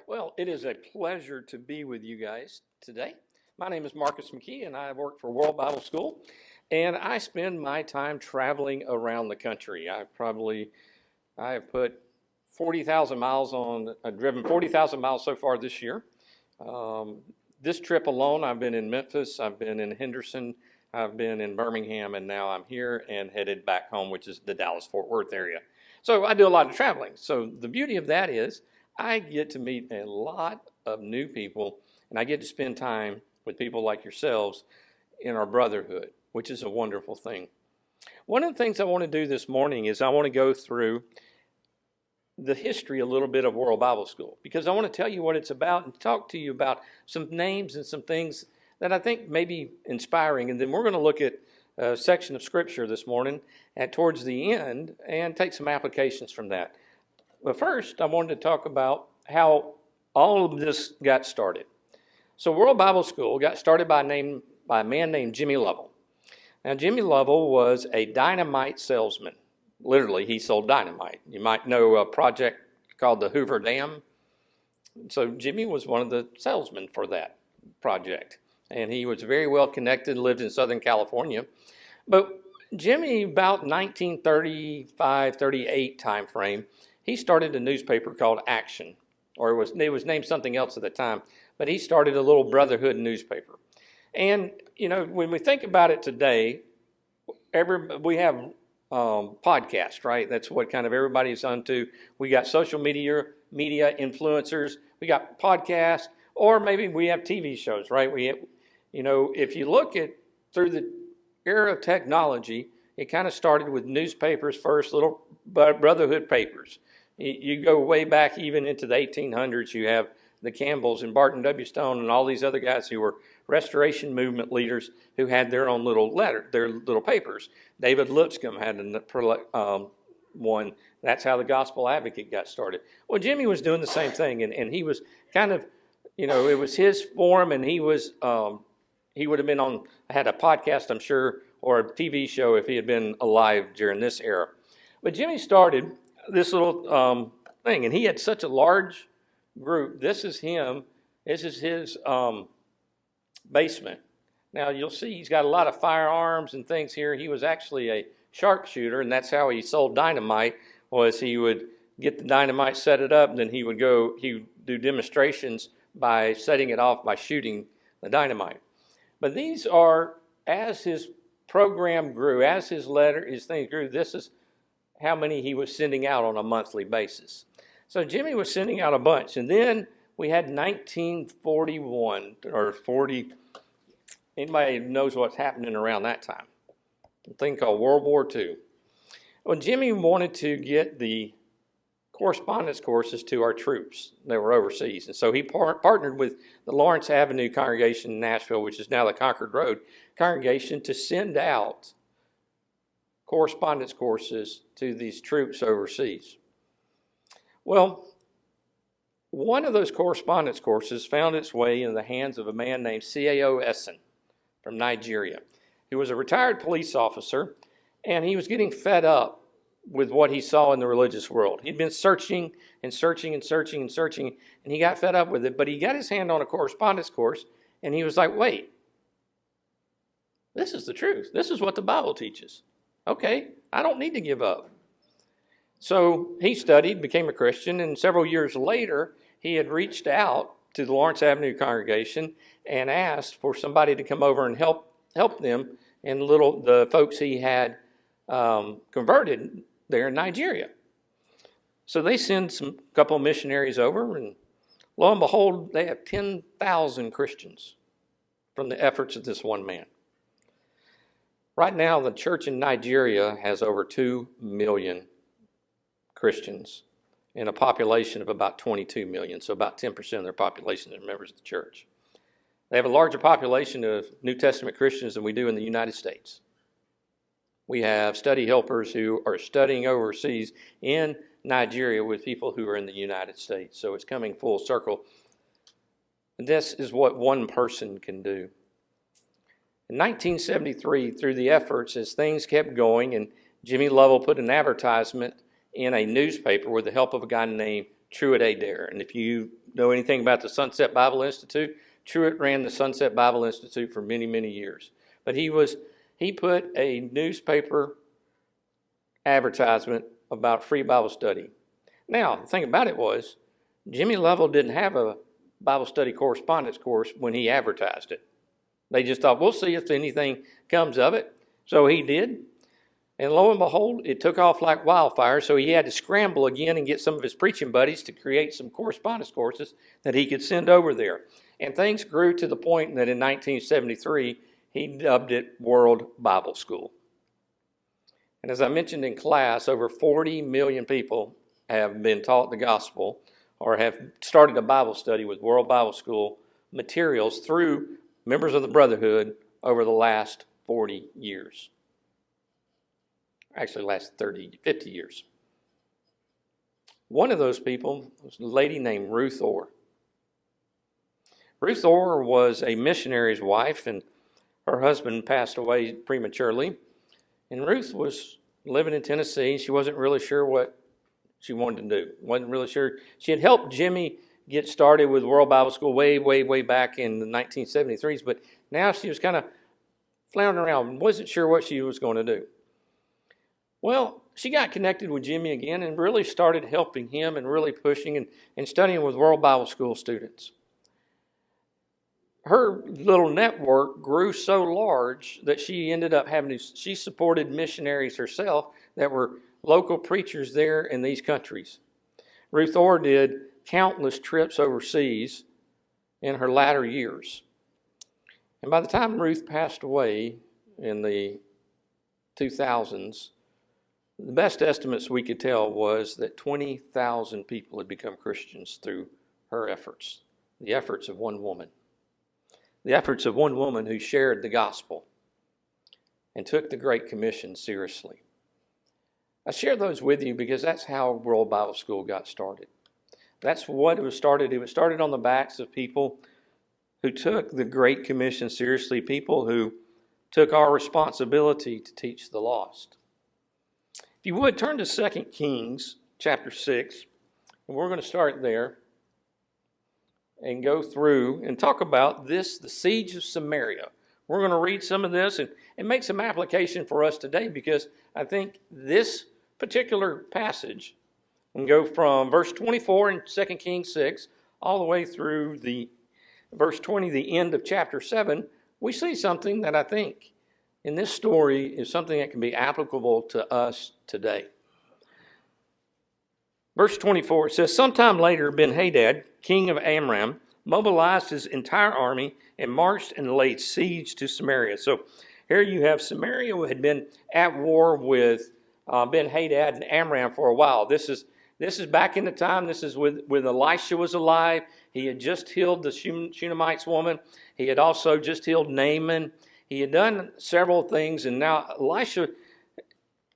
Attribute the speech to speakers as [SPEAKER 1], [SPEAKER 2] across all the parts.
[SPEAKER 1] Well, it is a pleasure to be with you guys today. My name is Marcus McKee, and I work for World Bible School, and I spend my time traveling around the country. I have put 40,000 miles on, I've driven 40,000 miles so far this year. Um, this trip alone, I've been in Memphis, I've been in Henderson, I've been in Birmingham, and now I'm here and headed back home, which is the Dallas-Fort Worth area. So I do a lot of traveling. So the beauty of that is I get to meet a lot of new people, and I get to spend time with people like yourselves in our brotherhood, which is a wonderful thing. One of the things I want to do this morning is I want to go through the history a little bit of World Bible School, because I want to tell you what it's about and talk to you about some names and some things that I think may be inspiring. And then we're going to look at a section of Scripture this morning towards the end and take some applications from that. But first, I wanted to talk about how all of this got started. So World Bible School got started by a man named Jimmy Lovell. Now, Jimmy Lovell was a dynamite salesman. Literally, he sold dynamite. You might know a project called the Hoover Dam. So Jimmy was one of the salesmen for that project. And he was very well connected, lived in Southern California. But Jimmy, about 1935, 38 time frame, he started a newspaper called Action, or it was named something else at the time, but he started a little brotherhood newspaper. And, you know, when we think about it today, we have podcasts, right? That's what kind of everybody's onto. We got social media influencers, we got podcasts, or maybe we have TV shows, right? If you look at through the era of technology, it kind of started with newspapers first, little brotherhood papers. You go way back even into the 1800s, you have the Campbells and Barton W. Stone and all these other guys who were Restoration Movement leaders who had their own their little papers. David Lipscomb had one. That's how the Gospel Advocate got started. Well, Jimmy was doing the same thing, and he was kind of, it was his forum, and he would have been had a podcast, I'm sure, or a TV show if he had been alive during this era. But Jimmy started this little thing, and he had such a large group. This is him. This is his basement. Now you'll see he's got a lot of firearms and things here. He was actually a sharpshooter, and that's how he sold dynamite. Was he would get the dynamite, set it up, and then he would do demonstrations by setting it off by shooting the dynamite. But these are, as his program grew, as his things grew, this is how many he was sending out on a monthly basis. So Jimmy was sending out a bunch. And then we had 1941 or 40. Anybody knows what's happening around that time? A thing called World War II. Well, Jimmy wanted to get the correspondence courses to our troops that were overseas. And so he partnered with the Lawrence Avenue congregation in Nashville, which is now the Concord Road congregation, to send out correspondence courses to these troops overseas. Well, one of those correspondence courses found its way in the hands of a man named C.A.O. Essen from Nigeria. He was a retired police officer, and he was getting fed up with what he saw in the religious world. He'd been searching and searching and searching and searching, and he got fed up with it, but he got his hand on a correspondence course, and he was like, wait, this is the truth. This is what the Bible teaches. Okay, I don't need to give up. So he studied, became a Christian, and several years later, he had reached out to the Lawrence Avenue congregation and asked for somebody to come over and help them and the folks he had converted there in Nigeria. So they send a couple of missionaries over, and lo and behold, they have 10,000 Christians from the efforts of this one man. Right now, the church in Nigeria has over 2 million Christians in a population of about 22 million, so about 10% of their population are members of the church. They have a larger population of New Testament Christians than we do in the United States. We have study helpers who are studying overseas in Nigeria with people who are in the United States, so it's coming full circle. And this is what one person can do. In 1973, through the efforts, as things kept going, and Jimmy Lovell put an advertisement in a newspaper with the help of a guy named Truett Adair. And if you know anything about the Sunset Bible Institute, Truett ran the Sunset Bible Institute for many, many years. But he put a newspaper advertisement about free Bible study. Now, the thing about it was, Jimmy Lovell didn't have a Bible study correspondence course when he advertised it. They just thought, we'll see if anything comes of it. So he did. And lo and behold, it took off like wildfire. So he had to scramble again and get some of his preaching buddies to create some correspondence courses that he could send over there. And things grew to the point that in 1973, he dubbed it World Bible School. And as I mentioned in class, over 40 million people have been taught the gospel or have started a Bible study with World Bible School materials through members of the Brotherhood over the last 40 years. Actually, last 50 years. One of those people was a lady named Ruth Orr. Ruth Orr was a missionary's wife, and her husband passed away prematurely. And Ruth was living in Tennessee. She wasn't really sure what she wanted to do. Wasn't really sure. She had helped Jimmy get started with World Bible School way, way, way back in the 1973s, but now she was kind of floundering around, wasn't sure what she was going to do. Well, she got connected with Jimmy again and really started helping him and really pushing and studying with World Bible School students. Her little network grew so large that she ended up she supported missionaries herself that were local preachers there in these countries. Ruth Orr did countless trips overseas in her latter years. And by the time Ruth passed away in the 2000s, the best estimates we could tell was that 20,000 people had become Christians through her efforts, the efforts of one woman. The efforts of one woman who shared the gospel and took the Great Commission seriously. I share those with you because that's how World Bible School got started. That's what it was started. It was started on the backs of people who took the Great Commission seriously, people who took our responsibility to teach the lost. If you would, turn to 2 Kings chapter 6, and we're going to start there and go through and talk about this, the siege of Samaria. We're going to read some of this and make some application for us today because I think this particular passage can go from verse 24 in 2 Kings 6 all the way through the verse 20, the end of chapter 7. We see something that I think in this story is something that can be applicable to us today. Verse 24, it says, "Sometime later, Ben-Hadad, king of Aram, mobilized his entire army and marched and laid siege to Samaria." So here you have Samaria had been at war with Ben-Hadad and Aram for a while. This is back in the time. This is when Elisha was alive. He had just healed the Shunammite's woman. He had also just healed Naaman. He had done several things, and now Elisha,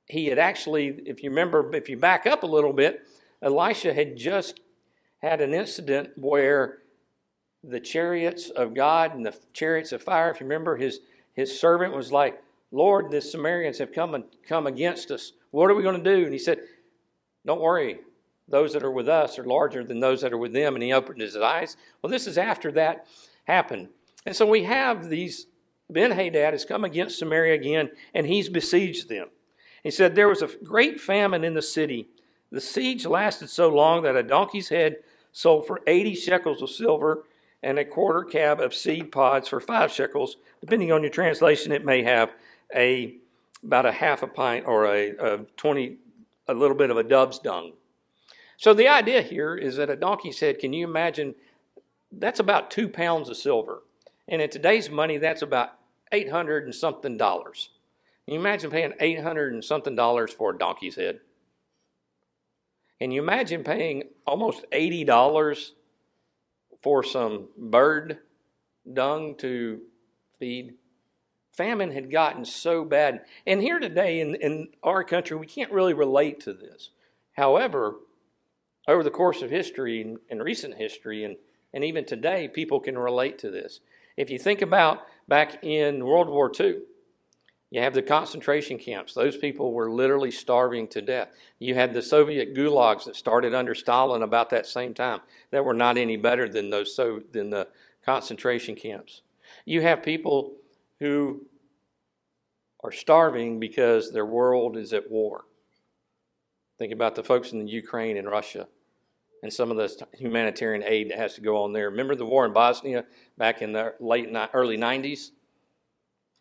[SPEAKER 1] he had actually, if you remember, if you back up a little bit, Elisha had just had an incident where the chariots of God and the chariots of fire, if you remember, his servant was like, "Lord, the Samaritans have come against us. What are we going to do?" And he said, "Don't worry. Those that are with us are larger than those that are with them." And he opened his eyes. Well, this is after that happened. And so we have these, Ben-Hadad has come against Samaria again, and he's besieged them. He said, "There was a great famine in the city. The siege lasted so long that a donkey's head sold for 80 shekels of silver and a quarter cab of seed pods for 5 shekels. Depending on your translation, it may have about a half a pint or a little bit of a dove's dung." So the idea here is that a donkey's head, can you imagine, that's about 2 pounds of silver. And in today's money, that's about $800 and something. Can you imagine paying $800 and something for a donkey's head? Can you imagine paying almost $80 for some bird dung to feed? Famine had gotten so bad. And here today in our country, we can't really relate to this. However, over the course of history and recent history and even today, people can relate to this. If you think about back in World War II, You have the concentration camps. Those people were literally starving to death. You had the Soviet gulags that started under Stalin about that same time that were not any better than than the concentration camps. You have people who are starving because their world is at war. Think about the folks in the Ukraine and Russia and some of the humanitarian aid that has to go on there. Remember the war in Bosnia back in the early 90s?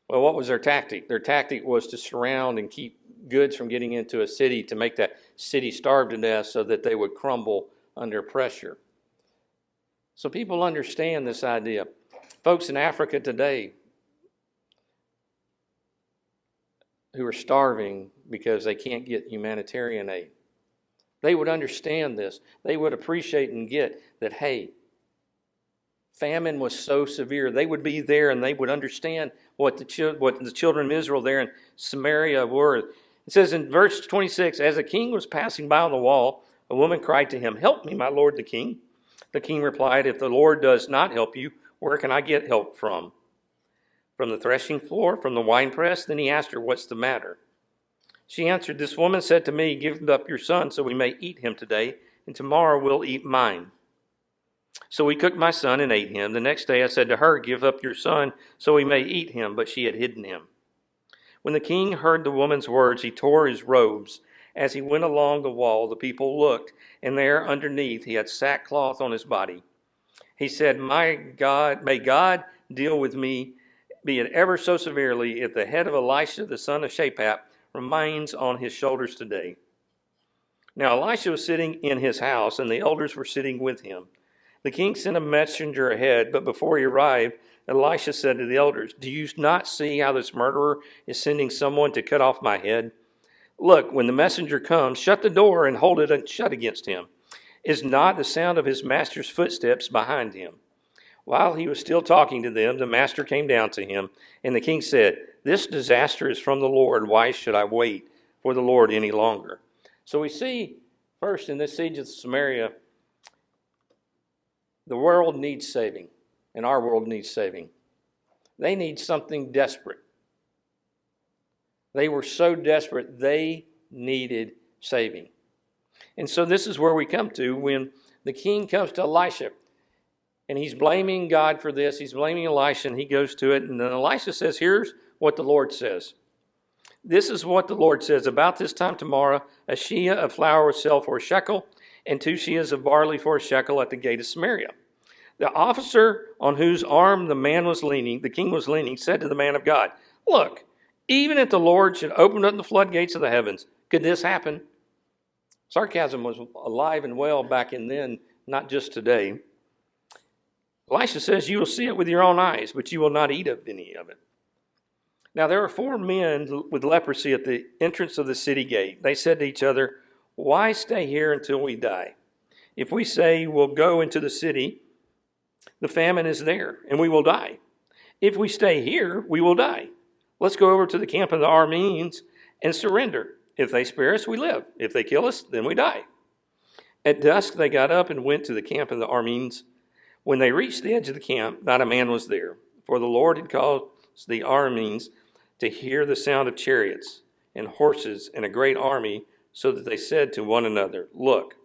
[SPEAKER 1] Well, what was their tactic? Their tactic was to surround and keep goods from getting into a city to make that city starve to death so that they would crumble under pressure. So people understand this idea. Folks in Africa today who are starving because they can't get humanitarian aid, they would understand this. They would appreciate and get that, hey, famine was so severe. They would be there and they would understand what the children of Israel there in Samaria were. It says in verse 26, as the king was passing by on the wall, a woman cried to him, help me, my lord the king. The king replied, if the Lord does not help you, where can I get help from? From the threshing floor, from the winepress? Then he asked her, what's the matter? She answered, this woman said to me, give up your son so we may eat him today, and tomorrow we'll eat mine. So we cooked my son and ate him. The next day I said to her, give up your son so we may eat him, but she had hidden him. When the king heard the woman's words, he tore his robes. As he went along the wall, the people looked, and there underneath he had sackcloth on his body. He said, my God, may God deal with me, be it ever so severely, if the head of Elisha, the son of Shaphat, remains on his shoulders today. Now Elisha was sitting in his house, and the elders were sitting with him. The king sent a messenger ahead, but before he arrived, Elisha said to the elders, do you not see how this murderer is sending someone to cut off my head? Look, when the messenger comes, shut the door and hold it shut against him. Is not the sound of his master's footsteps behind him? While he was still talking to them, the master came down to him, and the king said, this disaster is from the Lord. Why should I wait for the Lord any longer? So we see first in this siege of Samaria, the world needs saving, and our world needs saving. They need something desperate. They were so desperate, they needed saving. And so this is where we come to when the king comes to Elisha, and he's blaming God for this. He's blaming Elisha, and he goes to it. And then Elisha says, here's what the Lord says. This is what the Lord says. About this time tomorrow, a sheah of flour will sell for a shekel, and 2 sheahs of barley for a shekel at the gate of Samaria. The officer on whose arm the king was leaning, said to the man of God, look, even if the Lord should open up the floodgates of the heavens, could this happen? Sarcasm was alive and well back in then, not just today. Elisha says, you will see it with your own eyes, but you will not eat of any of it. Now there were 4 men with leprosy at the entrance of the city gate. They said to each other, why stay here until we die? If we say we'll go into the city, the famine is there, and we will die. If we stay here, we will die. Let's go over to the camp of the Arameans and surrender. If they spare us, we live. If they kill us, then we die. At dusk, they got up and went to the camp of the Arameans. When they reached the edge of the camp, not a man was there, for the Lord had caused the Arameans to hear the sound of chariots and horses and a great army, so that they said to one another, look,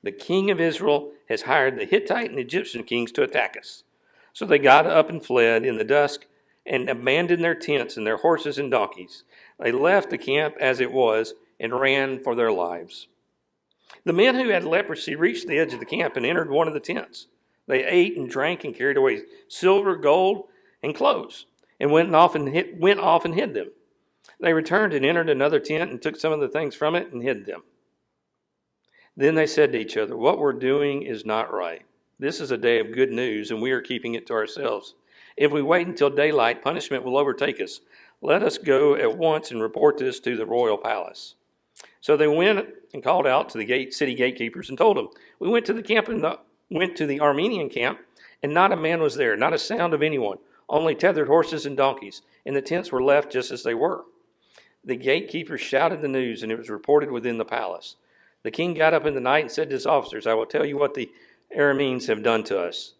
[SPEAKER 1] the king of Israel has hired the Hittite and Egyptian kings to attack us. So they got up and fled in the dusk and abandoned their tents and their horses and donkeys. They left the camp as it was and ran for their lives. The men who had leprosy reached the edge of the camp and entered one of the tents. They ate and drank and carried away silver, gold, and clothes, and went off and hid them. They returned and entered another tent and took some of the things from it and hid them. Then they said to each other, what we're doing is not right. This is a day of good news, and we are keeping it to ourselves. If we wait until daylight, punishment will overtake us. Let us go at once and report this to the royal palace. So they went and called out to the city gatekeepers and told them, we went to the Armenian camp, and not a man was there, not a sound of anyone, only tethered horses and donkeys, and the tents were left just as they were. The gatekeepers shouted the news, and it was reported within the palace. The king got up in the night and said to his officers, I will tell you what the Arameans have done to us.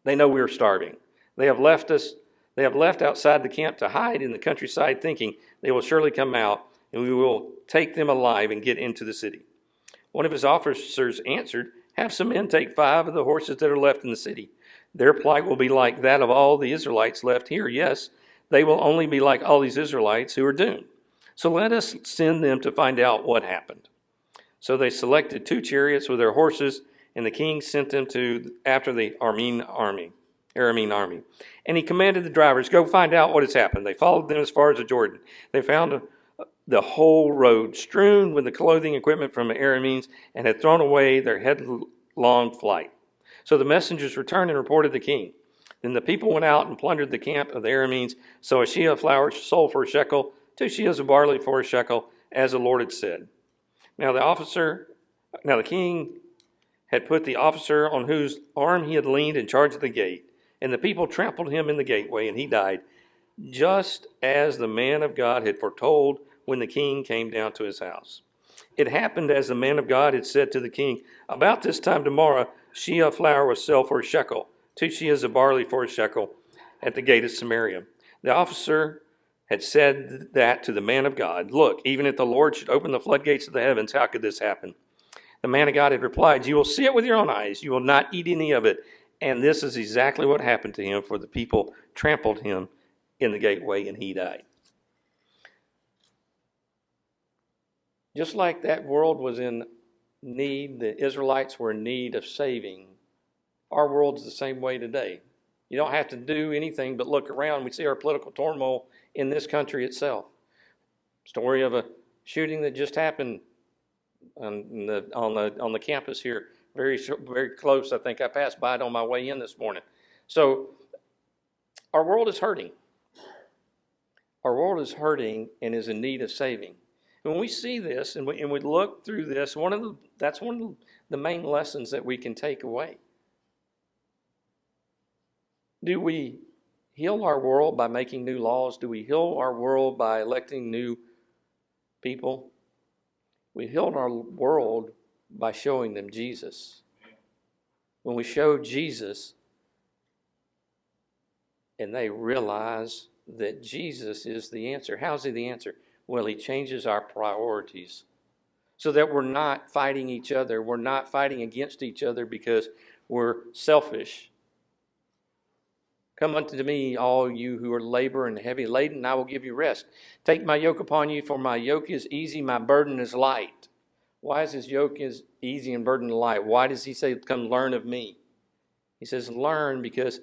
[SPEAKER 1] They know we are starving. They have left us They have left outside the camp to hide in the countryside, thinking they will surely come out, and we will take them alive and get into the city. One of his officers answered, have some men take 5 of the horses that are left in the city. Their plight will be like that of all the Israelites left here. Yes, they will only be like all these Israelites who are doomed. So let us send them to find out what happened. So they selected 2 chariots with their horses, and the king sent them after the Aramean army. And he commanded the drivers, go find out what has happened. They followed them as far as the Jordan. They found the whole road strewn with the clothing equipment from the Arameans, and had thrown away their headlong flight. So the messengers returned and reported the king. Then the people went out and plundered the camp of the Arameans. So a sheah of flour sold for a shekel, 2 sheahs of barley for a shekel, as the Lord had said. Now the king had put the officer on whose arm he had leaned in charge of the gate, and the people trampled him in the gateway, and he died, just as the man of God had foretold when the king came down to his house. It happened as the man of God had said to the king, about this time tomorrow, sheah of flour was sold for a shekel, 2 sheahs of barley for a shekel, at the gate of Samaria. The officer had said that to the man of God. Look, even if the Lord should open the floodgates of the heavens, how could this happen? The man of God had replied, you will see it with your own eyes. You will not eat any of it. And this is exactly what happened to him, for the people trampled him in the gateway, and he died. Just like that world was in need, the Israelites were in need of saving. Our world's the same way today. You don't have to do anything but look around. We see our political turmoil in this country itself. Story of a shooting that just happened on the campus here, very close. I think I passed by it on my way in this morning. So our world is hurting. Our world is hurting and is in need of saving. When we see this and we look through this, that's one of the main lessons that we can take away. Do we heal our world by making new laws? Do we heal our world by electing new people? We heal our world by showing them Jesus. When we show Jesus and they realize that Jesus is the answer. How's he the answer? Well, he changes our priorities so that we're not fighting each other. We're not fighting against each other because we're selfish. Come unto me, all you who are labor and heavy laden, and I will give you rest. Take my yoke upon you, for my yoke is easy, my burden is light. Why is his yoke is easy and burden light? Why does he say, come learn of me? He says, learn because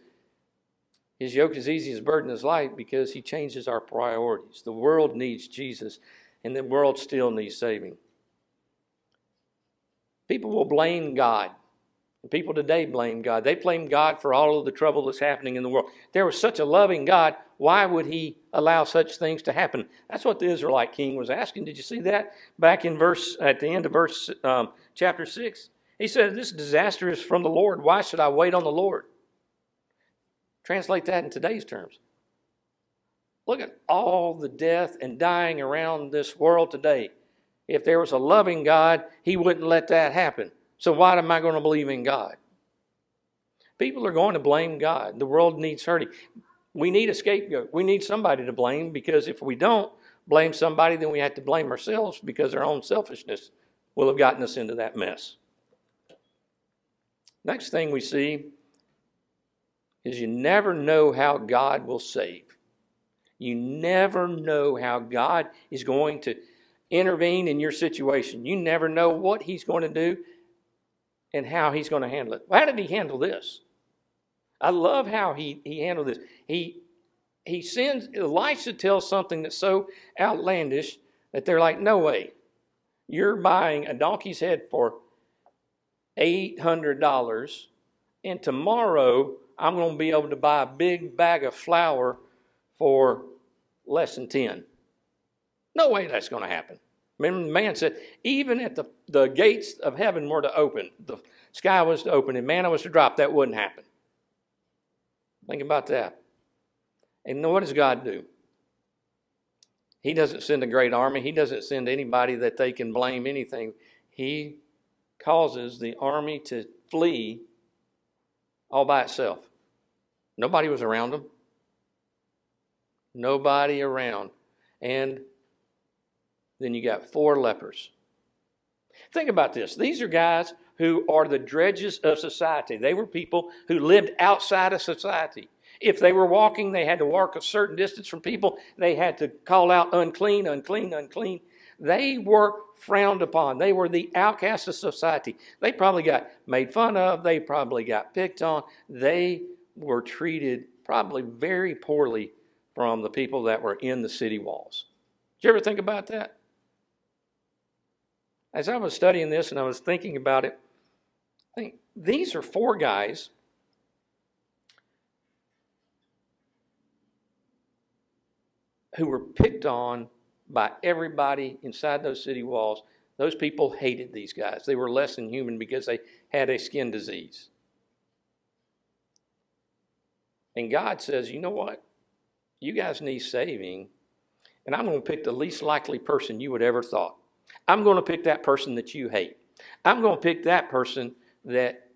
[SPEAKER 1] his yoke is easy, his burden is light, because he changes our priorities. The world needs Jesus, and the world still needs saving. People will blame God. People today blame God. They blame God for all of the trouble that's happening in the world. If there was such a loving God, why would he allow such things to happen? That's what the Israelite king was asking. Did you see that? Back in at the end of chapter 6. He said, this disaster is from the Lord. Why should I wait on the Lord? Translate that in today's terms. Look at all the death and dying around this world today. If there was a loving God, he wouldn't let that happen. So why am I going to believe in God? People are going to blame God. The world needs hurting. We need a scapegoat. We need somebody to blame, because if we don't blame somebody, then we have to blame ourselves, because our own selfishness will have gotten us into that mess. Next thing we see is you never know how God will save. You never know how God is going to intervene in your situation. You never know what he's going to do and how he's going to handle it. How did he handle this? I love how he handled this. He sends Elisha tells something that's so outlandish that they're like, no way. You're buying a donkey's head for $800, and tomorrow I'm going to be able to buy a big bag of flour for less than 10. No way that's going to happen. Remember, the man said, even if the gates of heaven were to open, the sky was to open, and manna was to drop, that wouldn't happen. Think about that. And what does God do? He doesn't send a great army. He doesn't send anybody that they can blame anything. He causes the army to flee all by itself. Nobody was around them. Nobody around. And then you got 4 lepers. Think about this. These are guys who are the dregs of society. They were people who lived outside of society. If they were walking, they had to walk a certain distance from people. They had to call out unclean, unclean, unclean. They were frowned upon. They were the outcasts of society. They probably got made fun of. They probably got picked on. They were treated probably very poorly from the people that were in the city walls. Did you ever think about that? As I was studying this and I was thinking about it, I think these are 4 guys who were picked on by everybody inside those city walls. Those people hated these guys. They were less than human because they had a skin disease. And God says, you know what? You guys need saving, and I'm going to pick the least likely person you would ever thought. I'm going to pick that person that you hate. I'm going to pick that person that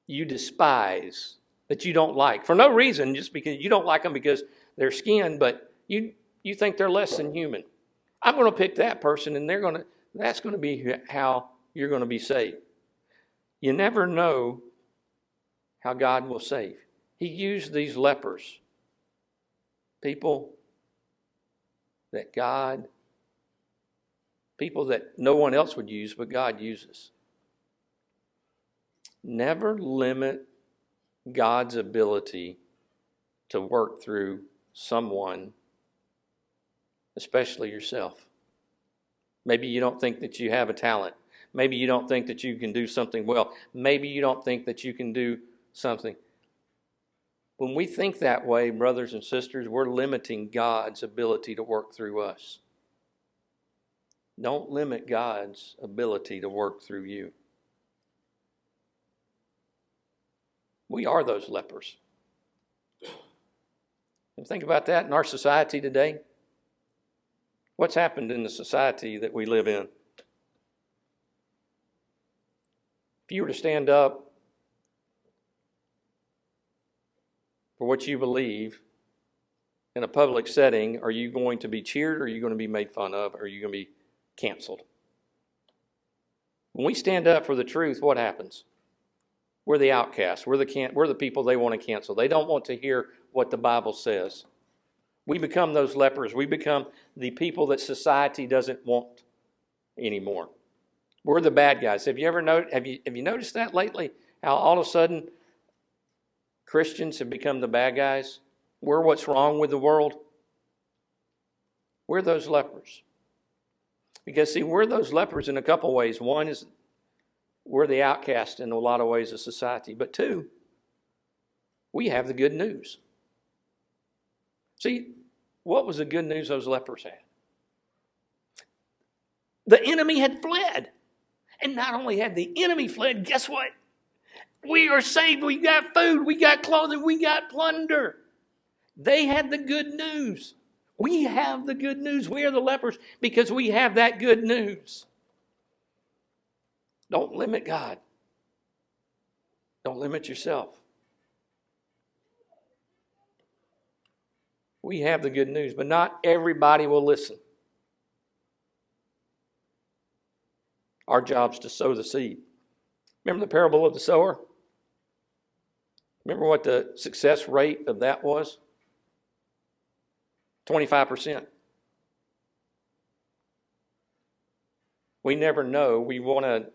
[SPEAKER 1] you despise, that you don't like, for no reason, just because you don't like them because they're skin, but you think they're less than human. I'm going to pick that person, and that's going to be how you're going to be saved. You never know how God will save. He used these lepers, people that no one else would use, but God uses. Never limit God's ability to work through someone, especially yourself. Maybe you don't think that you have a talent. Maybe you don't think that you can do something well. Maybe you don't think that you can do something. When we think that way, brothers and sisters, we're limiting God's ability to work through us. Don't limit God's ability to work through you. We are those lepers. And think about that in our society today. What's happened in the society that we live in? If you were to stand up for what you believe in a public setting, are you going to be cheered, or are you going to be made fun of, or are you going to be canceled? When we stand up for the truth, what happens? We're the outcasts. We're the people they want to cancel. They don't want to hear what the Bible says. We become those lepers. We become the people that society doesn't want anymore. We're the bad guys. Have you noticed that lately? How all of a sudden Christians have become the bad guys? We're what's wrong with the world. We're those lepers. Because, see, we're those lepers in a couple ways. One is we're the outcast in a lot of ways of society. But 2, we have the good news. See, what was the good news those lepers had? The enemy had fled. And not only had the enemy fled, guess what? We are saved. We got food. We got clothing. We got plunder. They had the good news. We have the good news. We are the lepers because we have that good news. Don't limit God. Don't limit yourself. We have the good news, but not everybody will listen. Our job's to sow the seed. Remember the parable of the sower? Remember what the success rate of that was? 25%. We never know. We want to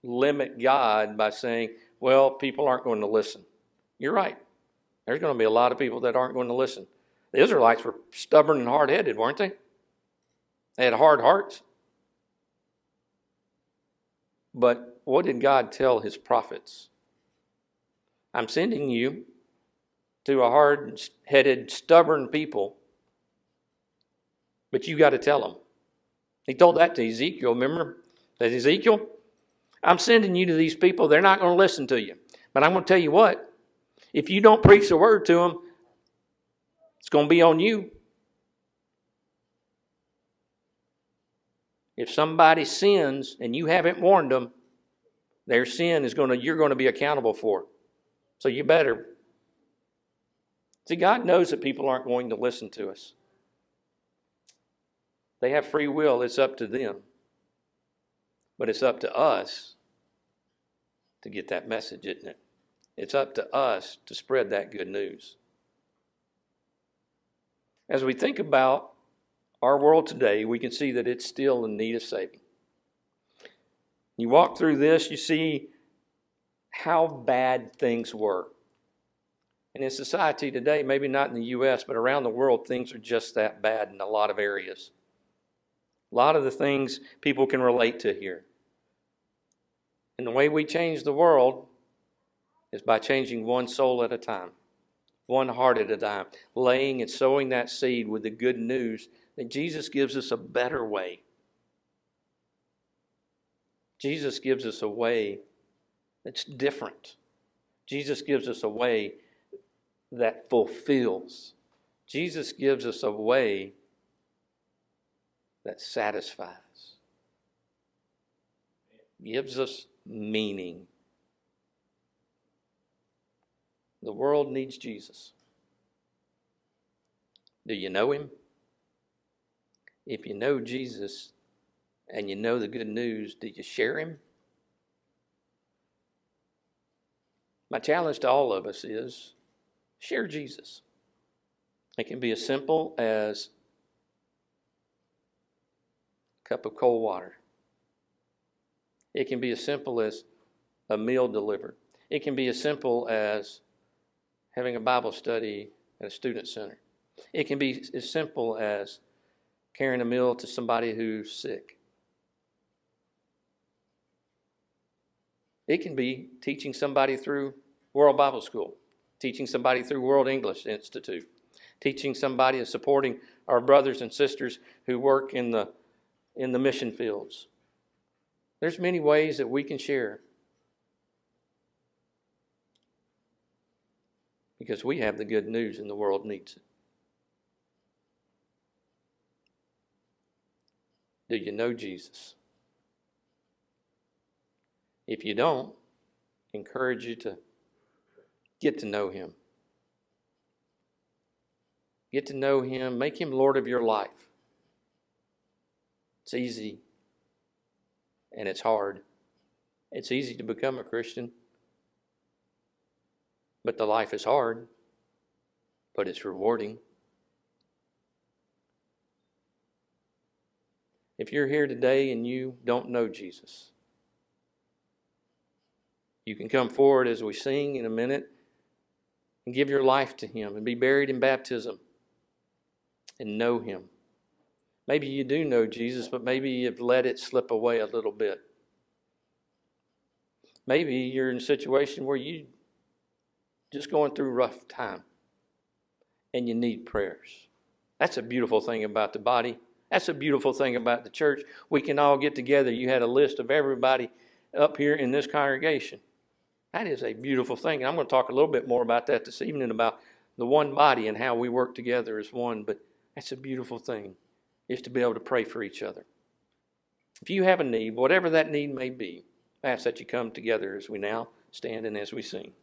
[SPEAKER 1] limit God by saying, well, people aren't going to listen. You're right. There's going to be a lot of people that aren't going to listen. The Israelites were stubborn and hard-headed, weren't they? They had hard hearts. But what did God tell his prophets? I'm sending you to a hard-headed, stubborn people, but you got to tell them. He told that to Ezekiel, remember? That Ezekiel, I'm sending you to these people. They're not going to listen to you. But I'm going to tell you what, if you don't preach the word to them, it's going to be on you. If somebody sins and you haven't warned them, their sin you're going to be accountable for. So you better See, God knows that people aren't going to listen to us. They have free will. It's up to them. But it's up to us to get that message, isn't it? It's up to us to spread that good news. As we think about our world today, we can see that it's still in need of saving. You walk through this, you see how bad things were. And in society today, maybe not in the U.S., but around the world, things are just that bad in a lot of areas. A lot of the things people can relate to here. And the way we change the world is by changing one soul at a time, one heart at a time, laying and sowing that seed with the good news that Jesus gives us a better way. Jesus gives us a way that's different. Jesus gives us a way that fulfills. Jesus gives us a way that satisfies. Gives us meaning. The world needs Jesus. Do you know him? If you know Jesus and you know the good news, do you share him? My challenge to all of us is share Jesus. It can be as simple as a cup of cold water. It can be as simple as a meal delivered. It can be as simple as having a Bible study at a student center. It can be as simple as carrying a meal to somebody who's sick. It can be teaching somebody through World Bible School, teaching somebody through World English Institute, teaching somebody and supporting our brothers and sisters who work in the mission fields. There's many ways that we can share because we have the good news and the world needs it. Do you know Jesus? If you don't, I encourage you to get to know him. Get to know him. Make him Lord of your life. It's easy and it's hard. It's easy to become a Christian, but the life is hard, but it's rewarding. If you're here today and you don't know Jesus, you can come forward as we sing in a minute and give your life to him and be buried in baptism and know him. Maybe you do know Jesus, but maybe you've let it slip away a little bit. Maybe you're in a situation where you're just going through a rough time and you need prayers. That's a beautiful thing about the body. That's a beautiful thing about the church. We can all get together. You had a list of everybody up here in this congregation. That is a beautiful thing. And I'm going to talk a little bit more about that this evening, about the one body and how we work together as one. But that's a beautiful thing, is to be able to pray for each other. If you have a need, whatever that need may be, I ask that you come together as we now stand and as we sing.